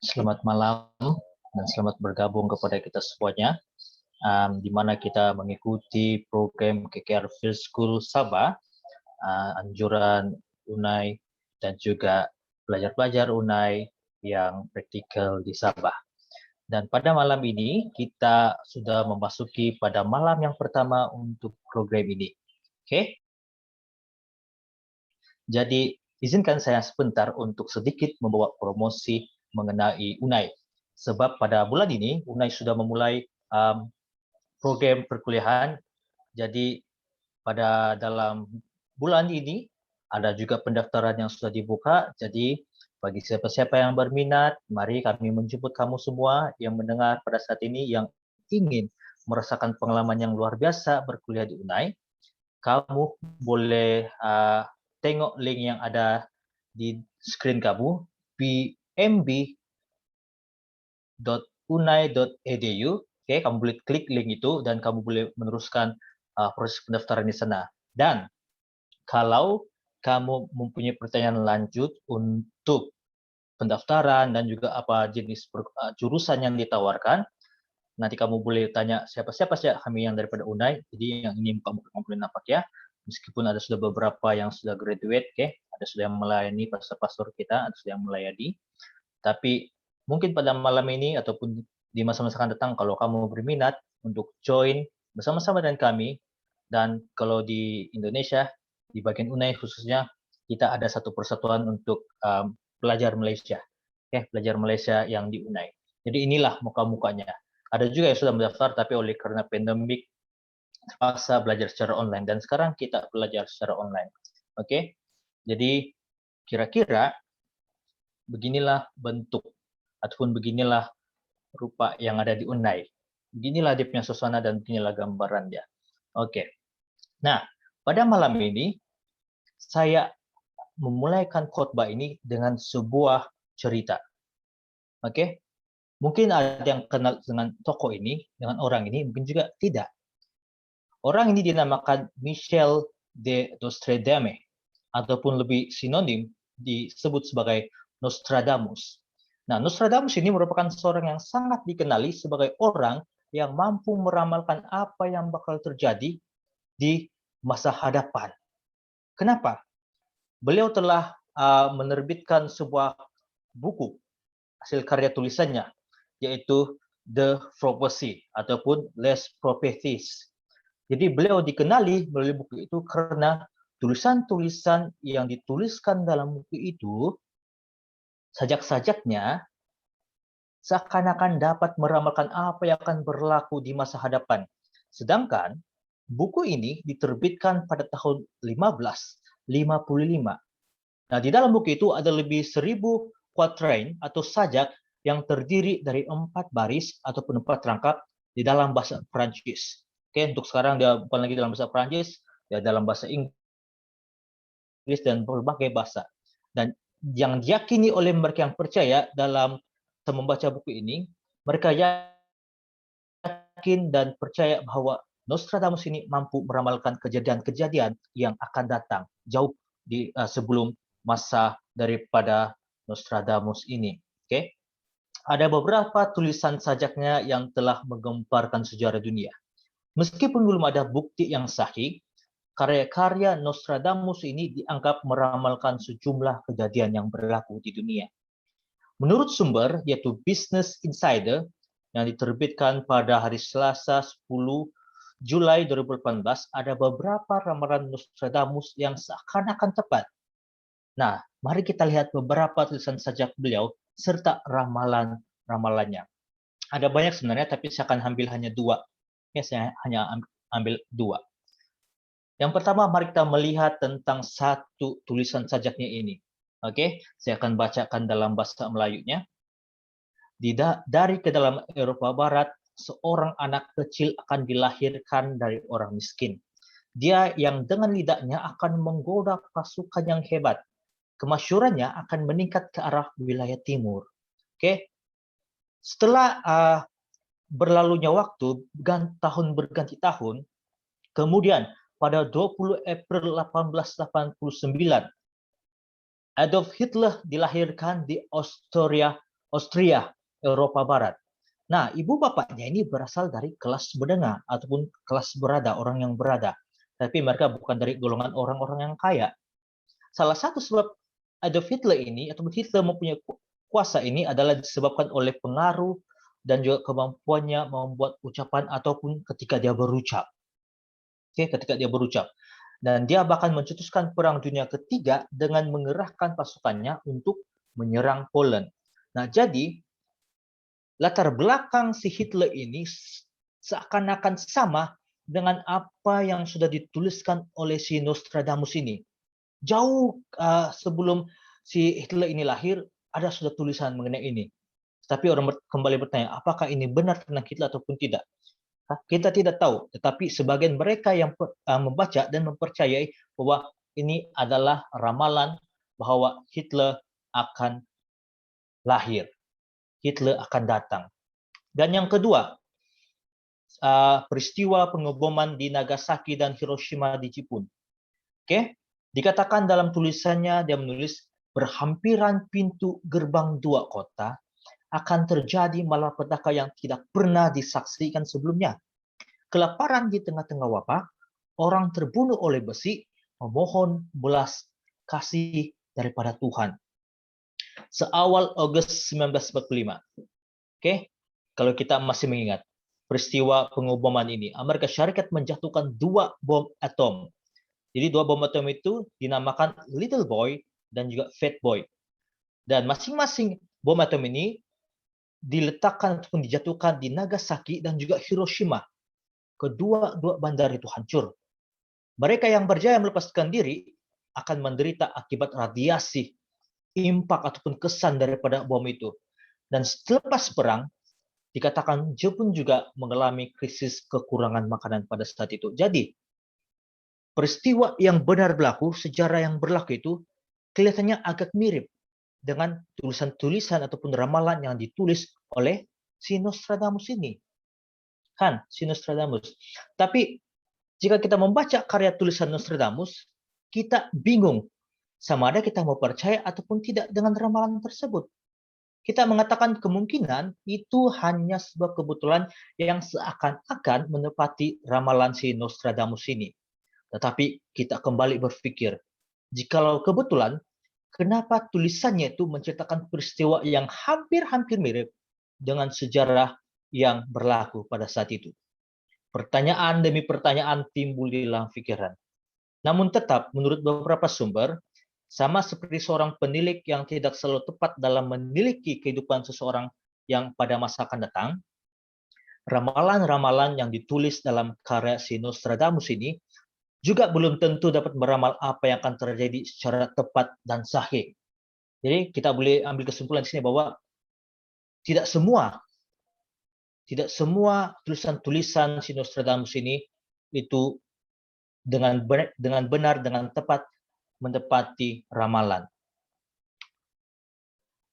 Selamat malam dan selamat bergabung kepada kita semuanya, di mana kita mengikuti program KKR Field School Sabah, anjuran UNAI dan juga pelajar-pelajar UNAI yang praktikal di Sabah. Dan pada malam ini kita sudah memasuki pada malam yang pertama untuk program ini. Oke? Jadi izinkan saya sebentar untuk sedikit membawa promosi mengenai UNAI. Sebab pada bulan ini UNAI sudah memulai program perkuliahan. Jadi pada dalam bulan ini ada juga pendaftaran yang sudah dibuka. Jadi bagi siapa-siapa yang berminat, mari kami menjemput kamu semua yang mendengar pada saat ini yang ingin merasakan pengalaman yang luar biasa berkuliah di UNAI. Kamu boleh tengok link yang ada di screen kamu, pmb.unai.edu. Oke, kamu boleh klik link itu dan kamu boleh meneruskan proses pendaftaran di sana. Dan kalau kamu mempunyai pertanyaan lanjut untuk pendaftaran dan juga apa jenis jurusan yang ditawarkan, nanti kamu boleh tanya siapa-siapa saja kami yang daripada UNAI. Jadi yang ini kamu boleh nampak ya. Meskipun ada sudah beberapa yang sudah graduate, ada sudah yang melayani pastor-pastor kita, ada sudah yang melayani. Tapi mungkin pada malam ini ataupun di masa-masa akan datang, kalau kamu berminat untuk join bersama-sama dengan kami, dan kalau di Indonesia, di bagian UNAI khususnya, kita ada satu persatuan untuk pelajar Malaysia. Pelajar Malaysia yang di UNAI. Jadi inilah muka-mukanya. Ada juga yang sudah mendaftar, tapi oleh karena pandemik terpaksa belajar secara online. Dan sekarang kita belajar secara online. Oke, jadi kira-kira beginilah bentuk ataupun beginilah rupa yang ada di UNAI. Beginilah dia punya suasana dan beginilah gambaran dia. Oke, nah pada malam ini saya memulaikan khotbah ini dengan sebuah cerita. Oke, mungkin ada yang kenal dengan tokoh ini, dengan orang ini, mungkin juga tidak. Orang ini dinamakan Michel de Nostradamus, ataupun lebih sinonim disebut sebagai Nostradamus. Nah, Nostradamus ini merupakan seorang yang sangat dikenali sebagai orang yang mampu meramalkan apa yang bakal terjadi di masa hadapan. Kenapa? Beliau telah menerbitkan sebuah buku hasil karya tulisannya, yaitu The Prophecy ataupun Les Prophéties. Jadi beliau dikenali melalui buku itu karena tulisan-tulisan yang dituliskan dalam buku itu, sajak-sajaknya seakan-akan dapat meramalkan apa yang akan berlaku di masa hadapan. Sedangkan buku ini diterbitkan pada tahun 1555. Nah, di dalam buku itu ada lebih 1000 quatrain atau sajak yang terdiri dari 4 baris ataupun 4 rangkap di dalam bahasa Prancis. Untuk sekarang dia bukan lagi dalam bahasa Prancis, dia dalam bahasa Inggris dan berbagai bahasa. Dan yang diyakini oleh mereka yang percaya dalam membaca buku ini, mereka yakin dan percaya bahwa Nostradamus ini mampu meramalkan kejadian-kejadian yang akan datang jauh sebelum masa daripada Nostradamus ini. Ada beberapa tulisan sajaknya yang telah menggemparkan sejarah dunia. Meskipun belum ada bukti yang sahih, karya-karya Nostradamus ini dianggap meramalkan sejumlah kejadian yang berlaku di dunia. Menurut sumber, yaitu Business Insider, yang diterbitkan pada hari Selasa 10 Julai 2018, ada beberapa ramalan Nostradamus yang seakan-akan tepat. Nah, mari kita lihat beberapa tulisan sajak beliau serta ramalan-ramalannya. Ada banyak sebenarnya, tapi saya akan ambil hanya 2. Saya hanya ambil 2. Yang pertama, mari kita melihat tentang satu tulisan sajaknya ini. Saya akan bacakan dalam bahasa Melayunya. Dari kedalaman Eropa Barat, seorang anak kecil akan dilahirkan dari orang miskin. Dia yang dengan lidahnya akan menggoda pasukan yang hebat. Kemasyurannya akan meningkat ke arah wilayah timur. Setelah berlalunya waktu, tahun berganti tahun, kemudian pada 20 April 1889, Adolf Hitler dilahirkan di Austria, Eropa Barat. Nah, ibu bapaknya ini berasal dari kelas menengah ataupun kelas berada, orang yang berada. Tapi mereka bukan dari golongan orang-orang yang kaya. Salah satu sebab Adolf Hitler ini, ataupun Hitler mempunyai kuasa ini adalah disebabkan oleh pengaruh dan juga kemampuannya membuat ucapan ataupun ketika dia berucap. Ketika dia berucap. Dan dia bahkan mencetuskan Perang Dunia Ketiga dengan mengerahkan pasukannya untuk menyerang Poland. Nah, jadi latar belakang si Hitler ini seakan-akan sama dengan apa yang sudah dituliskan oleh si Nostradamus ini. Jauh sebelum si Hitler ini lahir, ada sudah tulisan mengenai ini. Tapi orang kembali bertanya, apakah ini benar tentang Hitler ataupun tidak? Kita tidak tahu, tetapi sebagian mereka yang membaca dan mempercayai bahwa ini adalah ramalan bahwa Hitler akan lahir, Hitler akan datang. Dan yang kedua, peristiwa pengeboman di Nagasaki dan Hiroshima di Jepun. Dikatakan dalam tulisannya, dia menulis berhampiran pintu gerbang dua kota akan terjadi malapetaka yang tidak pernah disaksikan sebelumnya. Kelaparan di tengah-tengah wabah, orang terbunuh oleh besi, memohon belas kasih daripada Tuhan. Seawal Agustus 1945. Kalau kita masih mengingat peristiwa pengeboman ini, Amerika Syarikat menjatuhkan 2 bom atom. Jadi 2 bom atom itu dinamakan Little Boy dan juga Fat Boy. Dan masing-masing bom atom ini diletakkan ataupun dijatuhkan di Nagasaki dan juga Hiroshima. Kedua bandar itu hancur. Mereka yang berjaya melepaskan diri akan menderita akibat radiasi, impak ataupun kesan daripada bom itu. Dan selepas perang, dikatakan Jepun juga mengalami krisis kekurangan makanan pada saat itu. Jadi, peristiwa yang benar berlaku, sejarah yang berlaku itu kelihatannya agak mirip dengan tulisan-tulisan ataupun ramalan yang ditulis oleh si Nostradamus ini. Si Nostradamus. Tapi jika kita membaca karya tulisan Nostradamus, kita bingung sama ada kita mau percaya ataupun tidak dengan ramalan tersebut. Kita mengatakan kemungkinan itu hanya sebuah kebetulan yang seakan-akan menepati ramalan si Nostradamus ini. Tetapi kita kembali berpikir, jikalau kebetulan, kenapa tulisannya itu menceritakan peristiwa yang hampir-hampir mirip dengan sejarah yang berlaku pada saat itu? Pertanyaan demi pertanyaan timbul di dalam pikiran. Namun tetap, menurut beberapa sumber, sama seperti seorang penilik yang tidak selalu tepat dalam meniliki kehidupan seseorang yang pada masa akan datang, ramalan-ramalan yang ditulis dalam karya si Nostradamus ini juga belum tentu dapat meramal apa yang akan terjadi secara tepat dan sahih. Jadi kita boleh ambil kesimpulan di sini bahwa tidak semua tulisan-tulisan si Nostradamus ini itu dengan benar, dengan tepat menepati ramalan.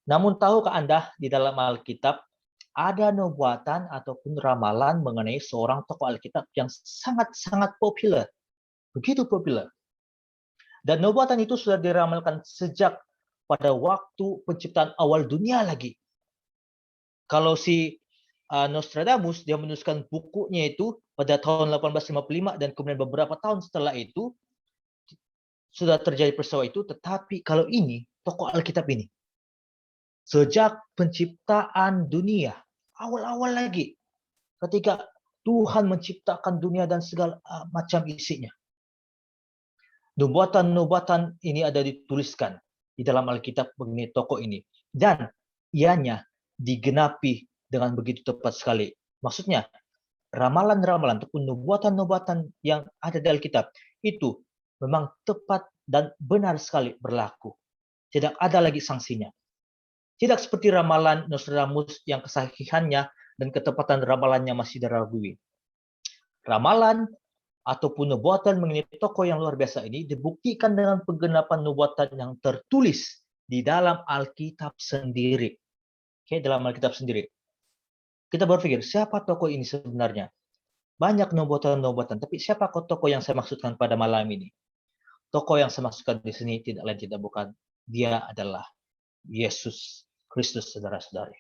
Namun tahukah Anda di dalam Alkitab ada nubuatan ataupun ramalan mengenai seorang tokoh Alkitab yang sangat-sangat populer. Begitu populer. Dan nubuatan itu sudah diramalkan sejak pada waktu penciptaan awal dunia lagi. Kalau si Nostradamus, dia menuliskan bukunya itu pada tahun 1855 dan kemudian beberapa tahun setelah itu sudah terjadi peristiwa itu, tetapi kalau ini, tokoh Alkitab ini, sejak penciptaan dunia, awal-awal lagi, ketika Tuhan menciptakan dunia dan segala macam isinya. Nubuatan-nubuatan ini ada dituliskan di dalam Alkitab mengenai tokoh ini. Dan ianya digenapi dengan begitu tepat sekali. Maksudnya, ramalan-ramalan ataupun nubuatan-nubuatan yang ada di Alkitab itu memang tepat dan benar sekali berlaku. Tidak ada lagi sanksinya. Tidak seperti ramalan Nostradamus yang kesahihannya dan ketepatan ramalannya masih diragui. Ramalan ataupun nubuatan mengenai tokoh yang luar biasa ini dibuktikan dengan penggenapan nubuatan yang tertulis di dalam Alkitab sendiri. Dalam Alkitab sendiri. Kita berpikir, siapa tokoh ini sebenarnya? Banyak nubuatan-nubuatan, tapi siapa tokoh yang saya maksudkan pada malam ini? Tokoh yang saya maksudkan di sini tidak lain tidak bukan, dia adalah Yesus Kristus, saudara-saudari.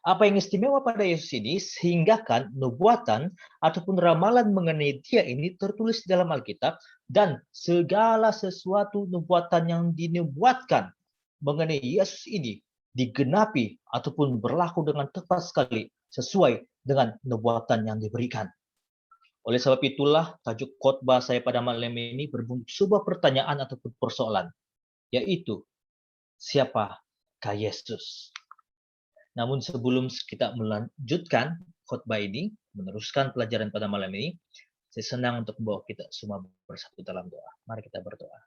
Apa yang istimewa pada Yesus ini, sehingga kan nubuatan ataupun ramalan mengenai dia ini tertulis di dalam Alkitab, dan segala sesuatu nubuatan yang dinubuatkan mengenai Yesus ini digenapi ataupun berlaku dengan tepat sekali sesuai dengan nubuatan yang diberikan. Oleh sebab itulah tajuk khotbah saya pada malam ini berbunyi sebuah pertanyaan ataupun persoalan, yaitu siapakah Yesus? Namun sebelum kita melanjutkan khotbah ini, meneruskan pelajaran pada malam ini, saya senang untuk membawa kita semua bersatu dalam doa. Mari kita berdoa.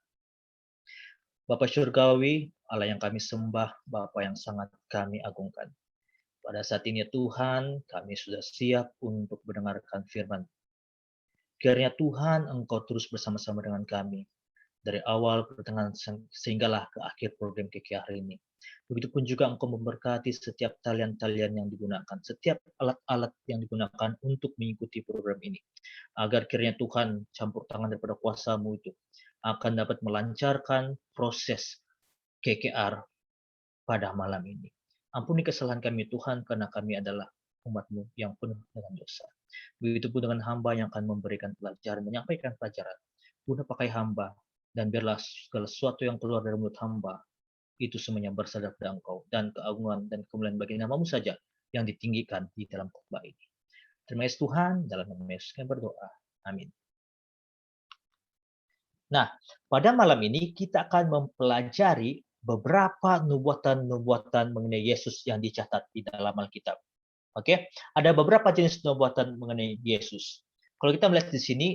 Bapa Syurgawi, Allah yang kami sembah, Bapa yang sangat kami agungkan. Pada saat ini ya Tuhan, kami sudah siap untuk mendengarkan firman. Kiranya Tuhan Engkau terus bersama-sama dengan kami, dari awal pertengahan sehinggalah ke akhir program KK hari ini. Begitupun juga Engkau memberkati setiap talian-talian yang digunakan, setiap alat-alat yang digunakan untuk mengikuti program ini. Agar kiranya Tuhan campur tangan daripada kuasa-Mu itu akan dapat melancarkan proses KKR pada malam ini. Ampuni kesalahan kami Tuhan, karena kami adalah umat-Mu yang penuh dengan dosa. Begitupun dengan hamba yang akan memberikan pelajaran, menyampaikan pelajaran. Guna pakai hamba, dan biarlah segala sesuatu yang keluar dari mulut hamba itu semuanya bersandar pada Engkau, dan keagungan dan kemuliaan bagi nama-Mu saja yang ditinggikan di dalam khotbah ini. Terima kasih Tuhan, dalam nama Yesus kami berdoa. Amin. Nah, pada malam ini kita akan mempelajari beberapa nubuatan-nubuatan mengenai Yesus yang dicatat di dalam Alkitab. Oke, ada beberapa jenis nubuatan mengenai Yesus. Kalau kita melihat di sini,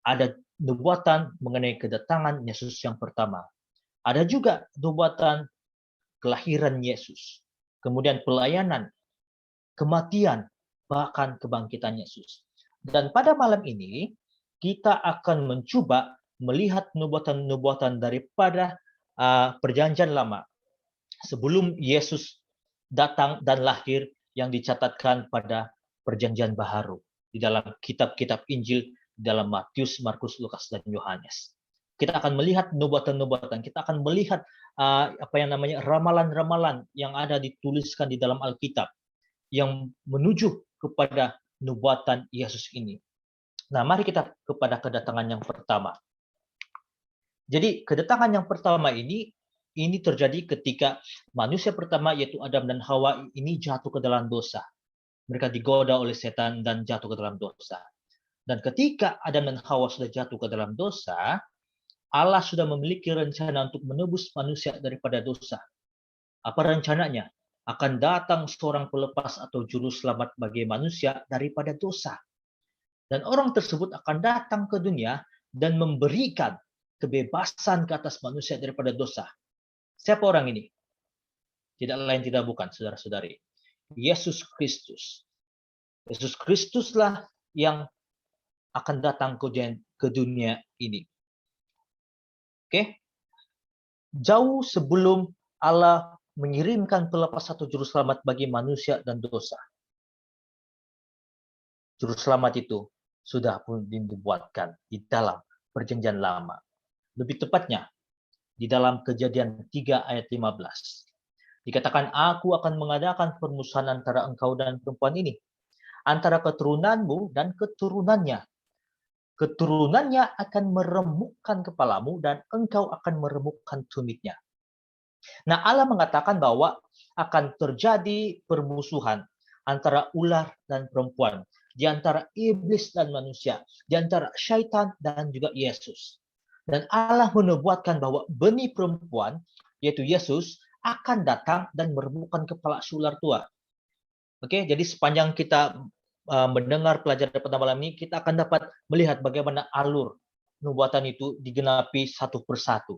ada nubuatan mengenai kedatangan Yesus yang pertama. Ada juga nubuatan kelahiran Yesus, kemudian pelayanan, kematian, bahkan kebangkitan Yesus. Dan pada malam ini, kita akan mencoba melihat nubuatan-nubuatan daripada Perjanjian Lama sebelum Yesus datang dan lahir yang dicatatkan pada Perjanjian Baharu di dalam kitab-kitab Injil dalam Matius, Markus, Lukas, dan Yohanes. Kita akan melihat nubuatan-nubuatan, kita akan melihat ramalan-ramalan yang ada dituliskan di dalam Alkitab yang menuju kepada nubuatan Yesus ini. Nah, mari kita kepada kedatangan yang pertama. Jadi, kedatangan yang pertama ini terjadi ketika manusia pertama yaitu Adam dan Hawa ini jatuh ke dalam dosa. Mereka digoda oleh setan dan jatuh ke dalam dosa. Dan ketika Adam dan Hawa sudah jatuh ke dalam dosa, Allah sudah memiliki rencana untuk menebus manusia daripada dosa. Apa rencananya? Akan datang seorang pelepas atau juru selamat bagi manusia daripada dosa. Dan orang tersebut akan datang ke dunia dan memberikan kebebasan ke atas manusia daripada dosa. Siapa orang ini? Tidak lain tidak bukan, saudara-saudari. Yesus Kristus. Yesus Kristuslah yang akan datang ke dunia ini. Oke? Jauh sebelum Allah mengirimkan pelepas atau juru selamat bagi manusia dan dosa. Juru selamat itu sudah pun dibuatkan di dalam Perjanjian Lama. Lebih tepatnya, di dalam Kejadian 3 ayat 15. Dikatakan, aku akan mengadakan permusuhan antara engkau dan perempuan ini, antara keturunanmu dan keturunannya. Keturunannya akan meremukkan kepalamu dan engkau akan meremukkan tumitnya. Nah, Allah mengatakan bahwa akan terjadi permusuhan antara ular dan perempuan, di antara iblis dan manusia, di antara syaitan dan juga Yesus. Dan Allah menubuatkan bahwa benih perempuan, yaitu Yesus, akan datang dan meremukkan kepala si ular tua. Oke, jadi sepanjang kita mendengar pelajaran pada malam ini, kita akan dapat melihat bagaimana alur nubuatan itu digenapi satu persatu.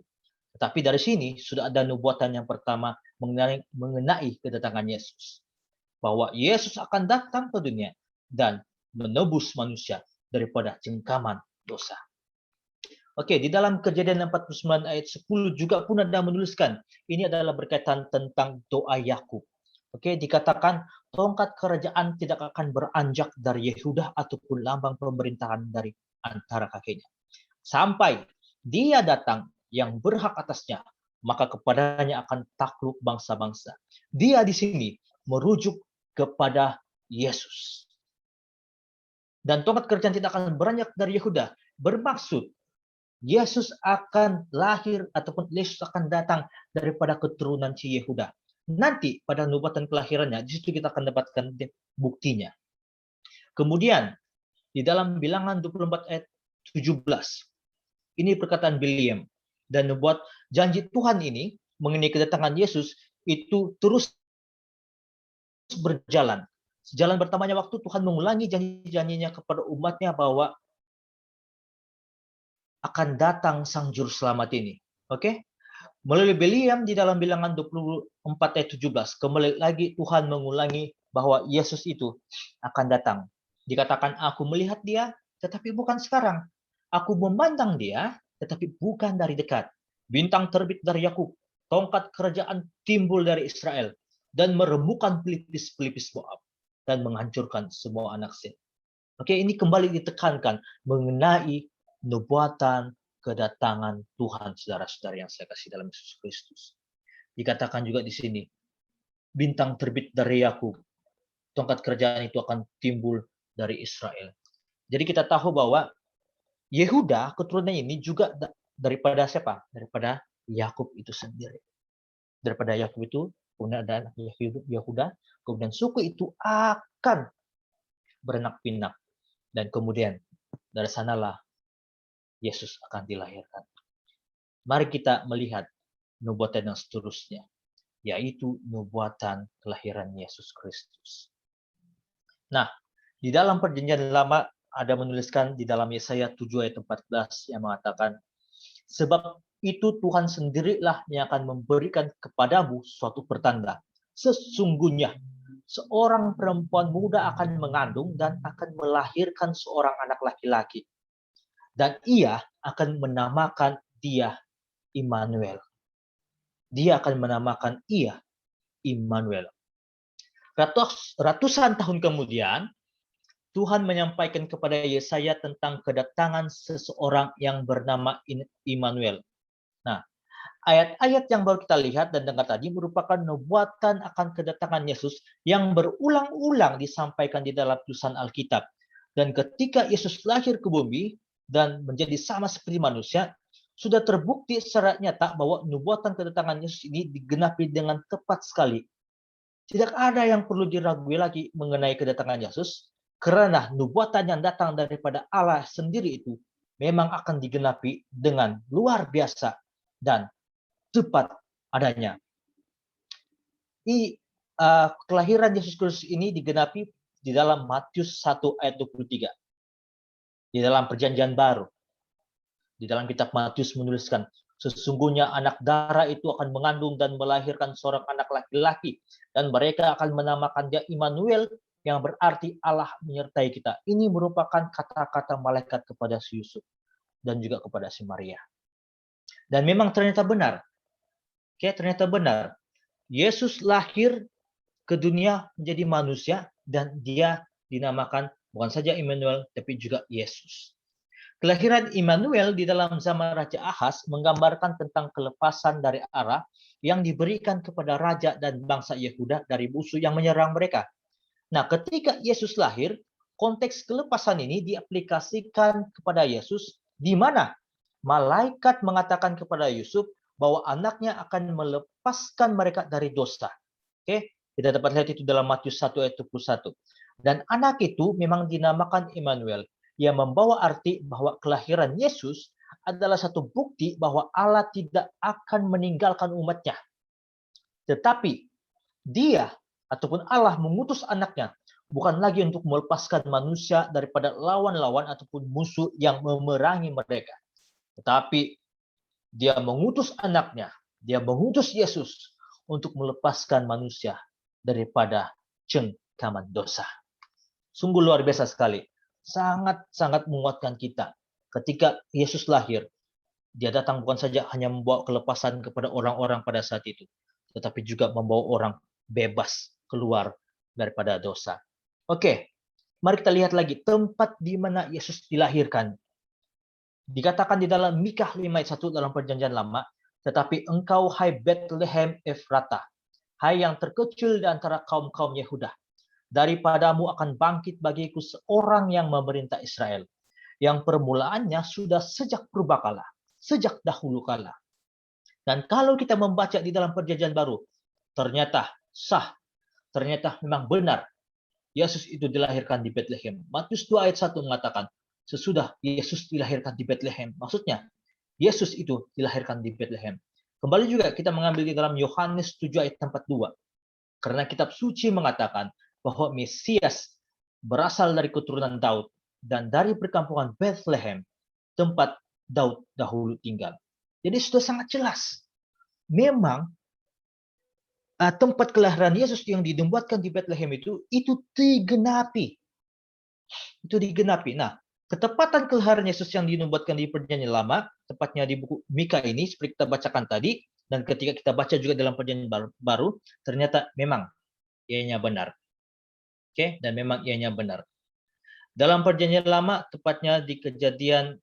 Tetapi dari sini sudah ada nubuatan yang pertama mengenai kedatangan Yesus. Bahwa Yesus akan datang ke dunia dan menebus manusia daripada cengkaman dosa. Oke, di dalam Kejadian 49 ayat 10 juga pun ada menuliskan, ini adalah berkaitan tentang doa Yakub. Oke, dikatakan tongkat kerajaan tidak akan beranjak dari Yehuda ataupun lambang pemerintahan dari antara kakinya. Sampai dia datang yang berhak atasnya, maka kepadanya akan takluk bangsa-bangsa. Dia di sini merujuk kepada Yesus. Dan tongkat kerajaan tidak akan beranjak dari Yehuda, bermaksud Yesus akan lahir ataupun Yesus akan datang daripada keturunan si Yehuda. Nanti pada nubuatan kelahirannya, di situ kita akan dapatkan buktinya. Kemudian di dalam Bilangan 24 ayat 17, ini perkataan Biliam, dan membuat janji Tuhan ini mengenai kedatangan Yesus itu terus berjalan. Sejalan bertambahnya waktu, Tuhan mengulangi janji-janjinya kepada umatnya bahwa akan datang Sang Juru Selamat ini. Oke? Melalui Biliam di dalam Bilangan 24 ayat 17, kembali lagi Tuhan mengulangi bahwa Yesus itu akan datang. Dikatakan, aku melihat dia, tetapi bukan sekarang. Aku memandang dia, tetapi bukan dari dekat. Bintang terbit dari Yakub, tongkat kerajaan timbul dari Israel, dan meremukkan pelipis-pelipis Moab, dan menghancurkan semua anak Set. Oke, ini kembali ditekankan mengenai nubuatan kedatangan Tuhan, saudara-saudara yang saya kasih dalam Yesus Kristus. Dikatakan juga di sini, bintang terbit dari Yakub, tongkat kerajaan itu akan timbul dari Israel. Jadi kita tahu bahwa Yehuda, keturunan ini juga daripada siapa? Daripada Yakub itu sendiri. Daripada Yakub itu, kemudian ada Yehuda, kemudian suku itu akan beranak pinak. Dan kemudian dari sanalah Yesus akan dilahirkan. Mari kita melihat nubuatan yang seterusnya, yaitu nubuatan kelahiran Yesus Kristus. Nah, di dalam perjanjian lama ada menuliskan di dalam Yesaya 7 ayat 14 yang mengatakan, sebab itu Tuhan sendirilah yang akan memberikan kepadamu suatu pertanda. Sesungguhnya seorang perempuan muda akan mengandung dan akan melahirkan seorang anak laki-laki. Dan ia akan menamakan dia Immanuel. Dia akan menamakan ia Immanuel. Ratusan tahun kemudian, Tuhan menyampaikan kepada Yesaya tentang kedatangan seseorang yang bernama Immanuel. Nah, ayat-ayat yang baru kita lihat dan dengar tadi merupakan nubuatan akan kedatangan Yesus yang berulang-ulang disampaikan di dalam tulisan Alkitab. Dan ketika Yesus lahir ke bumi dan menjadi sama seperti manusia, sudah terbukti secara nyata bahwa nubuatan kedatangan Yesus ini digenapi dengan tepat sekali. Tidak ada yang perlu diragui lagi mengenai kedatangan Yesus, karena nubuatan yang datang daripada Allah sendiri itu memang akan digenapi dengan luar biasa dan tepat adanya. Kelahiran Yesus Kristus ini digenapi di dalam Matius 1 ayat 23. Di dalam perjanjian baru. Di dalam kitab Matius menuliskan, sesungguhnya anak darah itu akan mengandung dan melahirkan seorang anak laki-laki. Dan mereka akan menamakan dia Immanuel, yang berarti Allah menyertai kita. Ini merupakan kata-kata malaikat kepada si Yusuf. Dan juga kepada si Maria. Dan memang ternyata benar. Ternyata benar. Yesus lahir ke dunia menjadi manusia dan dia dinamakan bukan saja Immanuel tapi juga Yesus. Kelahiran Immanuel di dalam zaman Raja Ahaz menggambarkan tentang kelepasan dari Allah yang diberikan kepada raja dan bangsa Yehuda dari musuh yang menyerang mereka. Nah, ketika Yesus lahir, konteks kelepasan ini diaplikasikan kepada Yesus, di mana malaikat mengatakan kepada Yusuf bahwa anaknya akan melepaskan mereka dari dosa. Oke, kita dapat lihat itu dalam Matius 1 ayat 21. Dan anak itu memang dinamakan Immanuel, yang membawa arti bahwa kelahiran Yesus adalah satu bukti bahwa Allah tidak akan meninggalkan umatnya. Tetapi dia ataupun Allah mengutus anaknya bukan lagi untuk melepaskan manusia daripada lawan-lawan ataupun musuh yang memerangi mereka. Tetapi dia mengutus anaknya, dia mengutus Yesus untuk melepaskan manusia daripada cengkaman dosa. Sungguh luar biasa sekali. Sangat-sangat menguatkan kita. Ketika Yesus lahir, dia datang bukan saja hanya membawa kelepasan kepada orang-orang pada saat itu, tetapi juga membawa orang bebas keluar daripada dosa. Oke, mari kita lihat lagi tempat di mana Yesus dilahirkan. Dikatakan di dalam Mikha 5 ayat 1 dalam Perjanjian Lama, tetapi engkau, hai Bethlehem Efratah, hai yang terkecil di antara kaum-kaum Yehuda, daripadamu akan bangkit bagiku seorang yang memerintah Israel, yang permulaannya sudah sejak purbakala, sejak dahulu kala. Dan kalau kita membaca di dalam Perjanjian Baru, ternyata sah, ternyata memang benar Yesus itu dilahirkan di Bethlehem. Matius 2 ayat 1 mengatakan, sesudah Yesus dilahirkan di Bethlehem. Maksudnya, Yesus itu dilahirkan di Bethlehem. Kembali juga kita mengambil di dalam Yohanes 7 ayat 42. Karena kitab suci mengatakan bahwa Mesias berasal dari keturunan Daud dan dari perkampungan Bethlehem, tempat Daud dahulu tinggal. Jadi sudah sangat jelas. Memang tempat kelahiran Yesus yang dinubuatkan di Bethlehem itu digenapi. Itu digenapi. Nah, ketepatan kelahiran Yesus yang dinubuatkan di Perjanjian Lama, tepatnya di buku Mikha ini, seperti kita bacakan tadi, dan ketika kita baca juga dalam Perjanjian Baru, ternyata memang ianya benar. Oke, dan memang ianya benar. Dalam Perjanjian Lama, tepatnya di Kejadian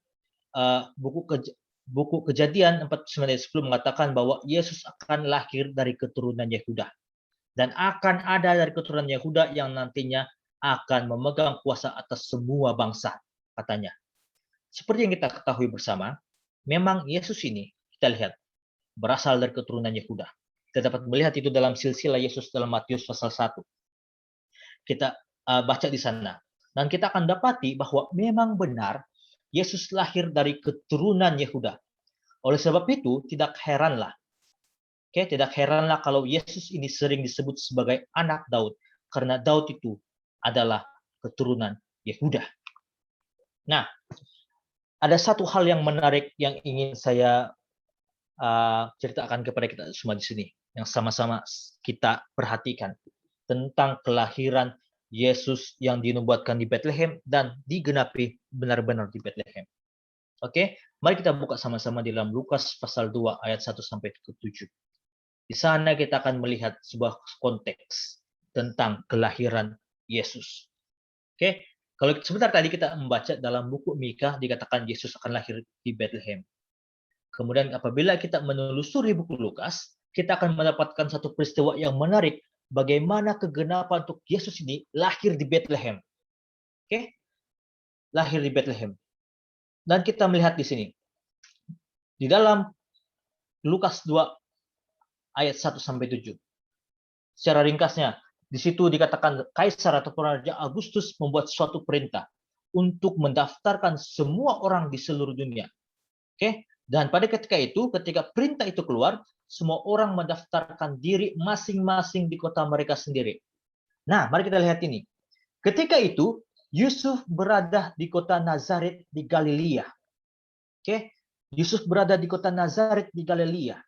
buku Kejadian 49 ayat 10 mengatakan bahwa Yesus akan lahir dari keturunan Yehuda. Dan akan ada dari keturunan Yehuda yang nantinya akan memegang kuasa atas semua bangsa, katanya. Seperti yang kita ketahui bersama, memang Yesus ini, kita lihat, berasal dari keturunan Yehuda. Kita dapat melihat itu dalam silsilah Yesus dalam Matius pasal 1. Kita baca di sana. Dan kita akan dapati bahwa memang benar Yesus lahir dari keturunan Yehuda. Oleh sebab itu, tidak heranlah kalau Yesus ini sering disebut sebagai anak Daud, karena Daud itu adalah keturunan Yehuda. Nah, ada satu hal yang menarik yang ingin saya ceritakan kepada kita semua di sini, yang sama-sama kita perhatikan tentang kelahiran Yesus yang dinubuatkan di Bethlehem dan digenapi benar-benar di Bethlehem. Oke, mari kita buka sama-sama di dalam Lukas pasal 2 ayat 1 sampai ke 7. Di sana kita akan melihat sebuah konteks tentang kelahiran Yesus. Oke, kalau sebentar tadi kita membaca dalam buku Mikha dikatakan Yesus akan lahir di Bethlehem. Kemudian apabila kita menelusuri buku Lukas, kita akan mendapatkan satu peristiwa yang menarik, bagaimana kegenapan untuk Yesus ini lahir di Bethlehem. Oke? Lahir di Bethlehem. Dan kita melihat di sini. Di dalam Lukas 2 ayat 1 sampai 7. Secara ringkasnya, di situ dikatakan Kaisar atau Raja Agustus membuat suatu perintah untuk mendaftarkan semua orang di seluruh dunia. Oke? Dan pada ketika itu, ketika perintah itu keluar, semua orang mendaftarkan diri masing-masing di kota mereka sendiri. Nah, mari kita lihat ini. Ketika itu, Yusuf berada di kota Nazaret di Galilea. Oke? Yusuf berada di kota Nazaret di Galilea.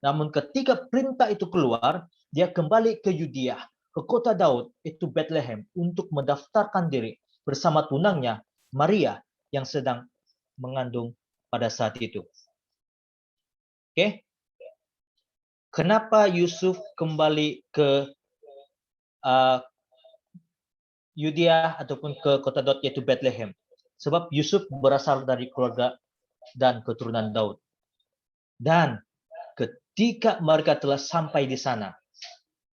Namun ketika perintah itu keluar, dia kembali ke Yudea, ke kota Daud, itu Bethlehem, untuk mendaftarkan diri bersama tunangnya, Maria, yang sedang mengandung pada saat itu. Oke? Kenapa Yusuf kembali ke Yudea ataupun ke kota Daud yaitu Bethlehem? Sebab Yusuf berasal dari keluarga dan keturunan Daud. Dan ketika mereka telah sampai di sana,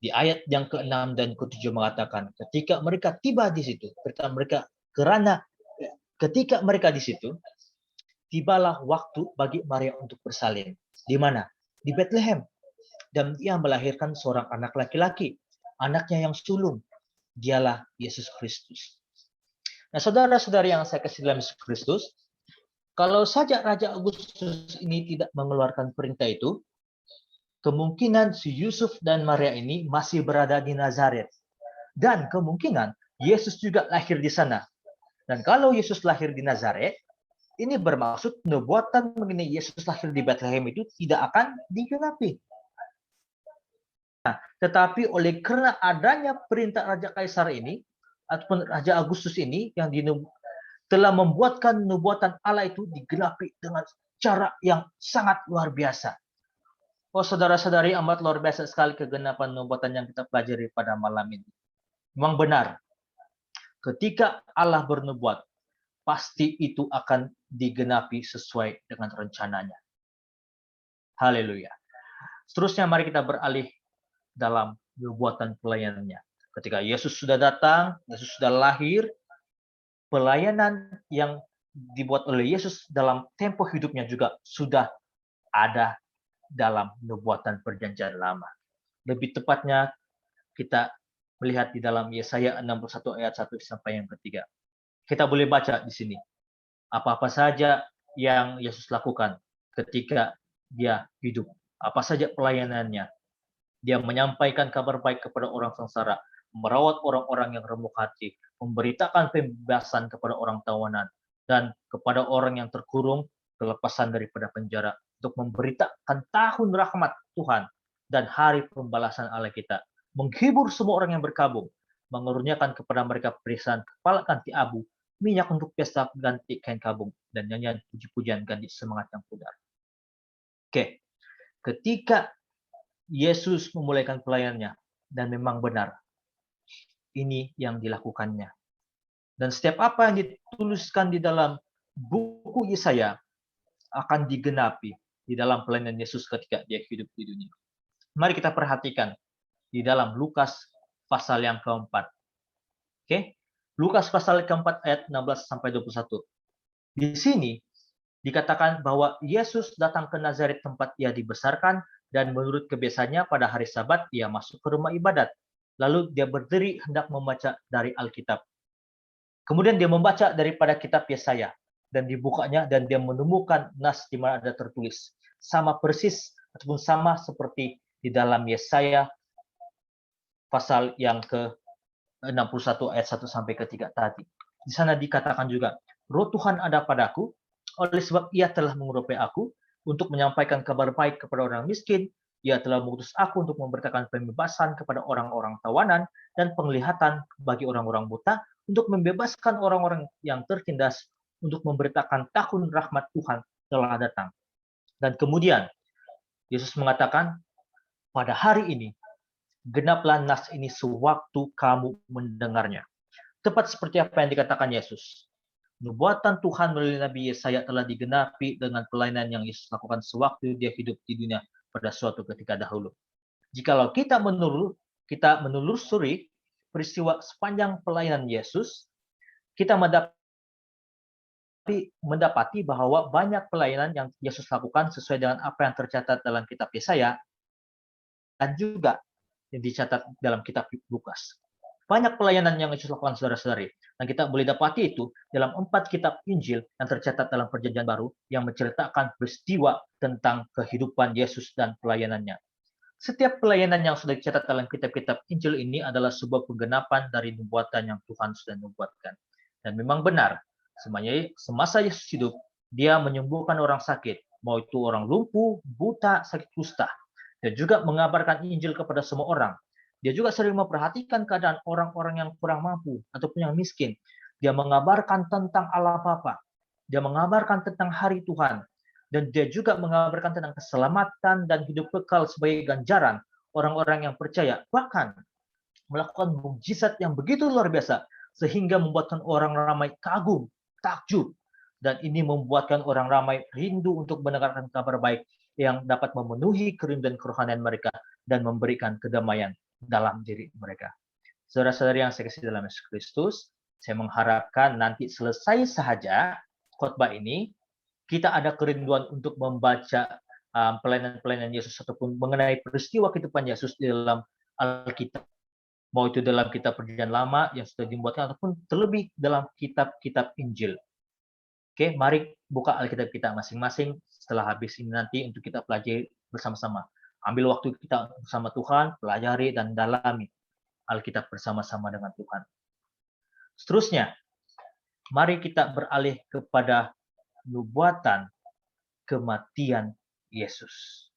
di ayat yang ke-6 dan ke-7 mengatakan, ketika mereka tiba di situ, ketika mereka di situ, tibalah waktu bagi Maria untuk bersalin. Di mana? Di Bethlehem. Dan dia melahirkan seorang anak laki-laki, anaknya yang sulung. Dialah Yesus Kristus. Nah, saudara-saudari yang saya kasih dalam Yesus Kristus, kalau saja Raja Agustus ini tidak mengeluarkan perintah itu, kemungkinan si Yusuf dan Maria ini masih berada di Nazaret. Dan kemungkinan Yesus juga lahir di sana. Dan kalau Yesus lahir di Nazaret, ini bermaksud nubuatan mengenai Yesus lahir di Bethlehem itu tidak akan digenapi. Nah, tetapi oleh karena adanya perintah Raja Kaisar ini, ataupun Raja Agustus ini, yang telah membuatkan nubuatan Allah itu digenapi dengan cara yang sangat luar biasa. Oh, saudara-saudari, amat luar biasa sekali kegenapan nubuatan yang kita pelajari pada malam ini. Memang benar, ketika Allah bernubuat, pasti itu akan digenapi sesuai dengan rencananya. Haleluya. Seterusnya mari kita beralih dalam nubuatan pelayanannya. Ketika Yesus sudah datang, Yesus sudah lahir, pelayanan yang dibuat oleh Yesus dalam tempo hidupnya juga sudah ada dalam nubuatan perjanjian lama. Lebih tepatnya kita melihat di dalam Yesaya 61 ayat 1 sampai yang ketiga. Kita boleh baca di sini. Apa-apa saja yang Yesus lakukan ketika dia hidup. Apa saja pelayanannya. Dia menyampaikan kabar baik kepada orang sengsara, merawat orang-orang yang remuk hati, memberitakan pembebasan kepada orang tawanan, dan kepada orang yang terkurung kelepasan daripada penjara, untuk memberitakan tahun rahmat Tuhan dan hari pembalasan Allah kita, menghibur semua orang yang berkabung, mengeruniakan kepada mereka perisan kepala ganti abu, minyak untuk pesta ganti kain kabung, dan nyanyian puji-pujian ganti semangat yang pudar. Oke, ketika Yesus memulaikan pelayanannya, dan memang benar, ini yang dilakukannya. Dan setiap apa yang dituliskan di dalam buku Yesaya akan digenapi di dalam pelayanan Yesus ketika dia hidup di dunia. Mari kita perhatikan di dalam Lukas pasal yang keempat. Oke, Lukas pasal keempat ayat 16 sampai 21. Di sini dikatakan bahwa Yesus datang ke Nazaret tempat ia dibesarkan, dan menurut kebiasaannya pada hari Sabat ia masuk ke rumah ibadat. Lalu dia berdiri hendak membaca dari Alkitab. Kemudian dia membaca daripada kitab Yesaya, dan dibukanya dan dia menemukan nas di mana ada tertulis sama persis ataupun sama seperti di dalam Yesaya pasal yang ke-61 ayat 1 sampai ke 3 tadi. Di sana dikatakan juga, Roh Tuhan ada padaku, oleh sebab ia telah mengurupai aku untuk menyampaikan kabar baik kepada orang miskin. Ia telah mengutus aku untuk memberitakan pembebasan kepada orang-orang tawanan dan penglihatan bagi orang-orang buta, untuk membebaskan orang-orang yang tertindas, untuk memberitakan tahun rahmat Tuhan telah datang. Dan kemudian Yesus mengatakan, pada hari ini genaplah nas ini sewaktu kamu mendengarnya. Tepat seperti apa yang dikatakan Yesus. Nubuatan Tuhan melalui Nabi Yesaya telah digenapi dengan pelayanan yang Yesus lakukan sewaktu dia hidup di dunia pada suatu ketika dahulu. Jikalau kita menelusuri peristiwa sepanjang pelayanan Yesus, kita mendapati bahwa banyak pelayanan yang Yesus lakukan sesuai dengan apa yang tercatat dalam kitab Yesaya dan juga yang dicatat dalam kitab Lukas. Banyak pelayanan yang Yesus lakukan, saudara-saudari. Dan kita boleh dapati itu dalam 4 kitab Injil yang tercatat dalam Perjanjian Baru yang menceritakan peristiwa tentang kehidupan Yesus dan pelayanannya. Setiap pelayanan yang sudah dicatat dalam kitab-kitab Injil ini adalah sebuah penggenapan dari nubuatan yang Tuhan sudah nubuatkan. Dan memang benar, semasa Yesus hidup, dia menyembuhkan orang sakit, mau itu orang lumpuh, buta, sakit kusta. Dan juga mengabarkan Injil kepada semua orang. Dia juga sering memperhatikan keadaan orang-orang yang kurang mampu ataupun yang miskin. Dia mengabarkan tentang Allah Bapa. Dia mengabarkan tentang hari Tuhan. Dan dia juga mengabarkan tentang keselamatan dan hidup kekal sebagai ganjaran orang-orang yang percaya. Bahkan melakukan mukjizat yang begitu luar biasa sehingga membuatkan orang ramai kagum, takjub. Dan ini membuatkan orang ramai rindu untuk mendengarkan kabar baik yang dapat memenuhi kerinduan kerohanian mereka dan memberikan kedamaian dalam diri mereka. Saudara-saudari yang saya kasih dalam Yesus Kristus, saya mengharapkan nanti selesai saja khotbah ini, kita ada kerinduan untuk membaca pelayanan-pelayanan Yesus ataupun mengenai peristiwa kehidupan Yesus di dalam Alkitab. Mau itu dalam kitab Perjanjian Lama yang sudah dibuatkan ataupun terlebih dalam kitab-kitab Injil. Oke, mari buka Alkitab kita masing-masing setelah habis ini nanti untuk kita pelajari bersama-sama. Ambil waktu kita bersama Tuhan, pelajari dan dalami Alkitab bersama-sama dengan Tuhan. Seterusnya, mari kita beralih kepada nubuatan kematian Yesus.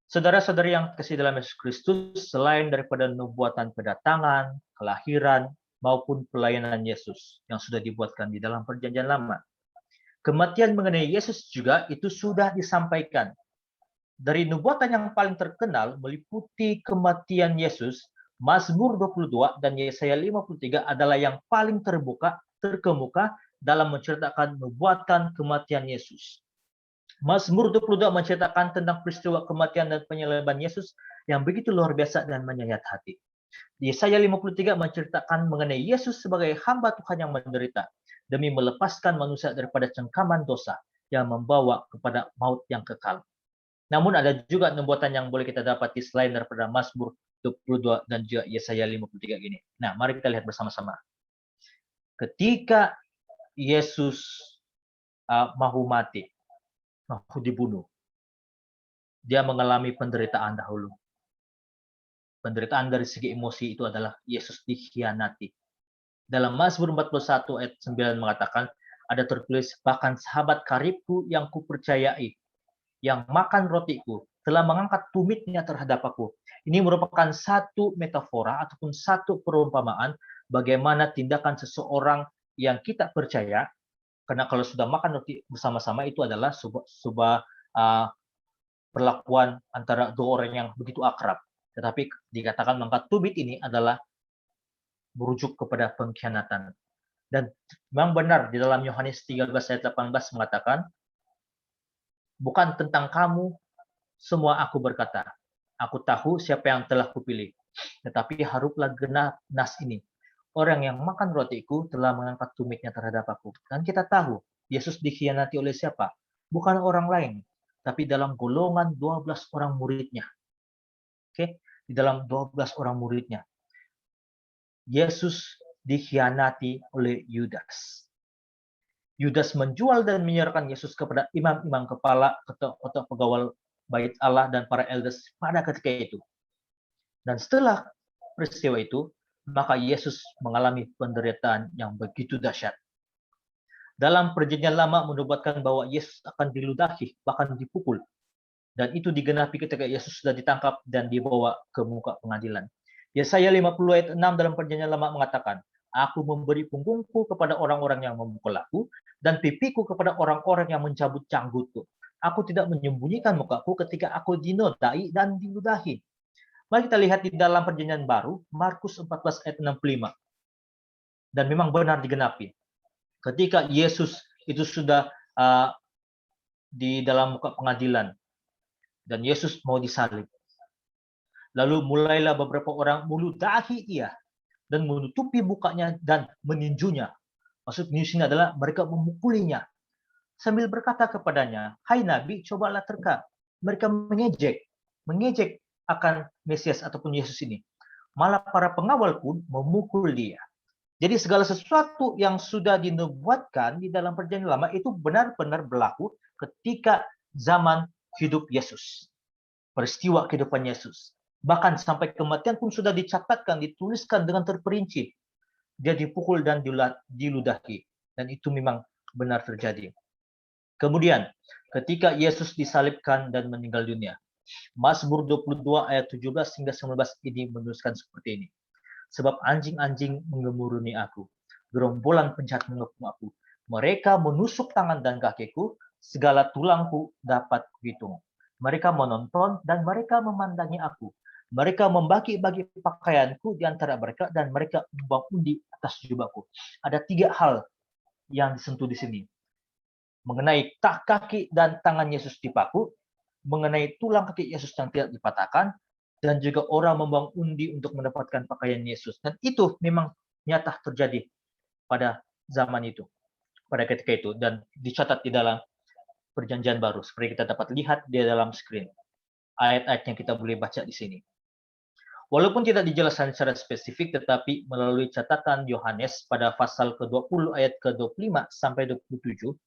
Saudara-saudari yang kasih dalam Yesus Kristus, selain daripada nubuatan kedatangan, kelahiran, maupun pelayanan Yesus yang sudah dibuatkan di dalam Perjanjian Lama, Kematian mengenai Yesus juga itu sudah disampaikan. Dari nubuatan yang paling terkenal meliputi kematian Yesus, Mazmur 22 dan Yesaya 53 adalah yang paling terkemuka dalam menceritakan nubuatan kematian Yesus. Mazmur 22 menceritakan tentang peristiwa kematian dan penyaliban Yesus yang begitu luar biasa dan menyayat hati. Yesaya 53 menceritakan mengenai Yesus sebagai hamba Tuhan yang menderita demi melepaskan manusia daripada cengkaman dosa yang membawa kepada maut yang kekal. Namun ada juga nubuatan yang boleh kita dapati selain daripada Mazmur 22 dan juga Yesaya 53 ini. Nah, mari kita lihat bersama-sama. Ketika Yesus mau mati, mau dibunuh, dia mengalami penderitaan dahulu. Penderitaan dari segi emosi itu adalah Yesus dikhianati. Dalam Mazmur 41 ayat 9 mengatakan, ada tertulis, bahkan sahabat karibku yang kupercayai, yang makan rotiku, telah mengangkat tumitnya terhadap aku. Ini merupakan satu metafora ataupun satu perumpamaan bagaimana tindakan seseorang yang kita percaya, karena kalau sudah makan roti bersama-sama itu adalah sebuah perlakuan antara dua orang yang begitu akrab. Tetapi dikatakan mengangkat tumit ini adalah merujuk kepada pengkhianatan. Dan memang benar di dalam Yohanes 13 ayat 18 mengatakan, bukan tentang kamu semua aku berkata, aku tahu siapa yang telah kupilih, tetapi haruplah genap nas ini. Orang yang makan rotiku telah mengangkat tumitnya terhadap aku. Dan kita tahu, Yesus dikhianati oleh siapa? Bukan orang lain, tapi dalam golongan 12 orang muridnya. Oke, di dalam 12 orang muridnya. Yesus dikhianati oleh Yudas. Yudas menjual dan menyerahkan Yesus kepada imam-imam kepala atau pegawai bait Allah dan para elders pada ketika itu. Dan setelah peristiwa itu, maka Yesus mengalami penderitaan yang begitu dahsyat. Dalam perjanjian lama menubuatkan bahwa Yesus akan diludahi, bahkan dipukul. Dan itu digenapi ketika Yesus sudah ditangkap dan dibawa ke muka pengadilan. Yesaya 50 ayat 6 dalam perjanjian lama mengatakan, aku memberi punggungku kepada orang-orang yang memukul aku, dan pipiku kepada orang-orang yang mencabut canggutku. Aku tidak menyembunyikan mukaku ketika aku dinodai dan diludahi. Mari kita lihat di dalam perjanjian baru, Markus 14 ayat 65. Dan memang benar digenapi. Ketika Yesus itu sudah di dalam muka pengadilan, dan Yesus mau disalib. Lalu mulailah beberapa orang meludahi ia dan menutupi mukanya dan meninjunya. Maksud ninju adalah mereka memukulinya. Sambil berkata kepadanya, hai Nabi, cobalah terka. Mereka mengejek akan Mesias ataupun Yesus ini. Malah para pengawal pun memukul dia. Jadi segala sesuatu yang sudah dinubuatkan di dalam perjanjian lama itu benar-benar berlaku ketika zaman hidup Yesus. Peristiwa kehidupan Yesus. Bahkan sampai kematian pun sudah dicatatkan, dituliskan dengan terperinci. Dia dipukul dan diludahi. Dan itu memang benar terjadi. Kemudian, ketika Yesus disalibkan dan meninggal dunia, Mazmur 22 ayat 17 hingga 19 ini menuliskan seperti ini. Sebab anjing-anjing mengemuruni aku, gerombolan penjahat mengepung aku. Mereka menusuk tangan dan kakiku, segala tulangku dapat kuhitung. Mereka menonton dan mereka memandangi aku. Mereka membagi-bagi pakaianku di antara mereka dan mereka membuang undi atas jubahku. Ada 3 hal yang disentuh di sini. Mengenai kaki dan tangan Yesus dipaku, mengenai tulang kaki Yesus yang tidak dipatahkan, dan juga orang membuang undi untuk mendapatkan pakaian Yesus. Dan itu memang nyata terjadi pada zaman itu, pada ketika itu, dan dicatat di dalam perjanjian baru. Seperti kita dapat lihat di dalam screen. Ayat-ayat yang kita boleh baca di sini. Walaupun tidak dijelaskan secara spesifik, tetapi melalui catatan Yohanes pada pasal ke-20 ayat ke-25 sampai 27,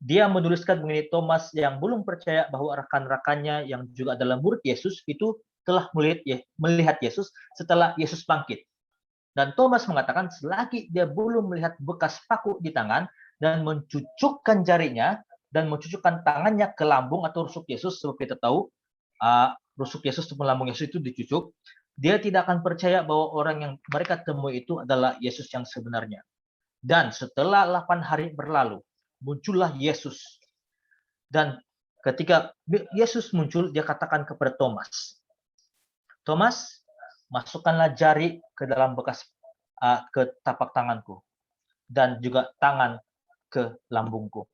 dia menuliskan mengenai Thomas yang belum percaya bahwa rekan-rekannya yang juga adalah murid Yesus itu telah melihat Yesus setelah Yesus bangkit. Dan Thomas mengatakan selagi dia belum melihat bekas paku di tangan dan mencucukkan jarinya dan mencucukkan tangannya ke lambung atau rusuk Yesus, sebab kita tahu rusuk Yesus atau lambung Yesus itu dicucuk, dia tidak akan percaya bahwa orang yang mereka temui itu adalah Yesus yang sebenarnya. Dan setelah 8 hari berlalu, muncullah Yesus. Dan ketika Yesus muncul, dia katakan kepada Thomas, Thomas, masukkanlah jari ke dalam bekas ke tapak tanganku dan juga tangan ke lambungku.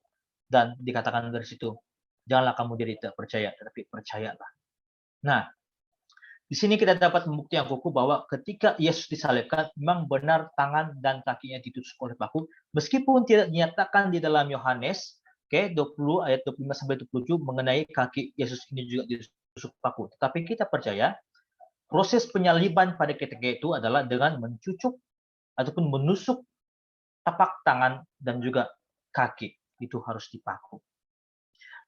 Dan dikatakan dari situ, janganlah kamu jadi tidak percaya, tetapi percayalah. Nah, di sini kita dapat membukti yang kukuh bahwa ketika Yesus disalibkan, memang benar tangan dan kakinya ditusuk oleh paku, meskipun tidak dinyatakan di dalam Yohanes 20 ayat 25 sampai 27 mengenai kaki Yesus ini juga ditusuk paku. Tetapi kita percaya proses penyaliban pada ketika itu adalah dengan mencucuk ataupun menusuk tapak tangan dan juga kaki. Itu harus dipaku.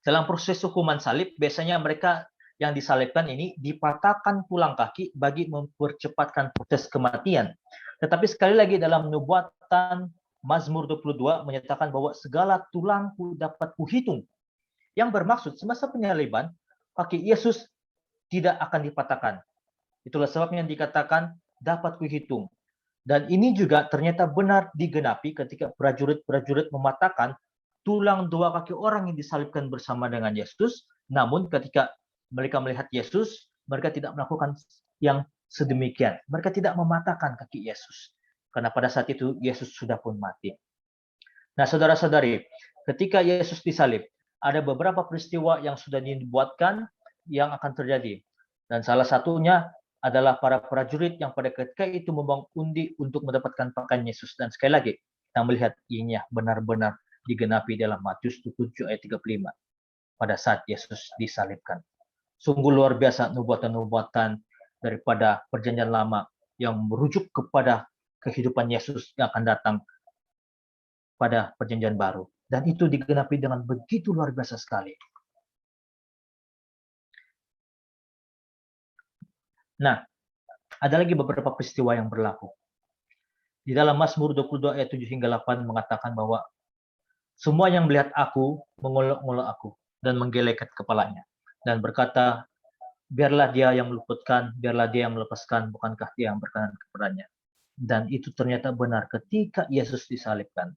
Dalam proses hukuman salib, biasanya mereka yang disalibkan ini dipatahkan tulang kaki bagi mempercepatkan proses kematian. Tetapi sekali lagi dalam nubuatan Mazmur 22 menyatakan bahwa segala tulangku dapat kuhitung. Yang bermaksud semasa penyaliban, kaki Yesus tidak akan dipatahkan. Itulah sebabnya dikatakan dapat kuhitung. Dan ini juga ternyata benar digenapi ketika prajurit-prajurit mematahkan tulang dua kaki orang yang disalibkan bersama dengan Yesus. Namun ketika mereka melihat Yesus, mereka tidak melakukan yang sedemikian. Mereka tidak mematahkan kaki Yesus. Karena pada saat itu Yesus sudah pun mati. Nah, saudara-saudari, ketika Yesus disalib, ada beberapa peristiwa yang sudah dibuatkan yang akan terjadi. Dan salah satunya adalah para prajurit yang pada ketika itu membawa undi untuk mendapatkan pakaian Yesus. Dan sekali lagi, kita melihat ini benar-benar digenapi dalam Matius 7 ayat 35 pada saat Yesus disalibkan. Sungguh luar biasa nubuatan-nubuatan daripada perjanjian lama yang merujuk kepada kehidupan Yesus yang akan datang pada perjanjian baru. Dan itu digenapi dengan begitu luar biasa sekali. Nah, ada lagi beberapa peristiwa yang berlaku. Di dalam Mazmur 22 ayat 7 hingga 8 mengatakan bahwa semua yang melihat aku mengolok-olok aku dan menggelengkan kepalanya dan berkata, biarlah dia yang meluputkan, biarlah dia yang melepaskan, bukankah dia yang berkenan kepadanya. Dan itu ternyata benar ketika Yesus disalibkan.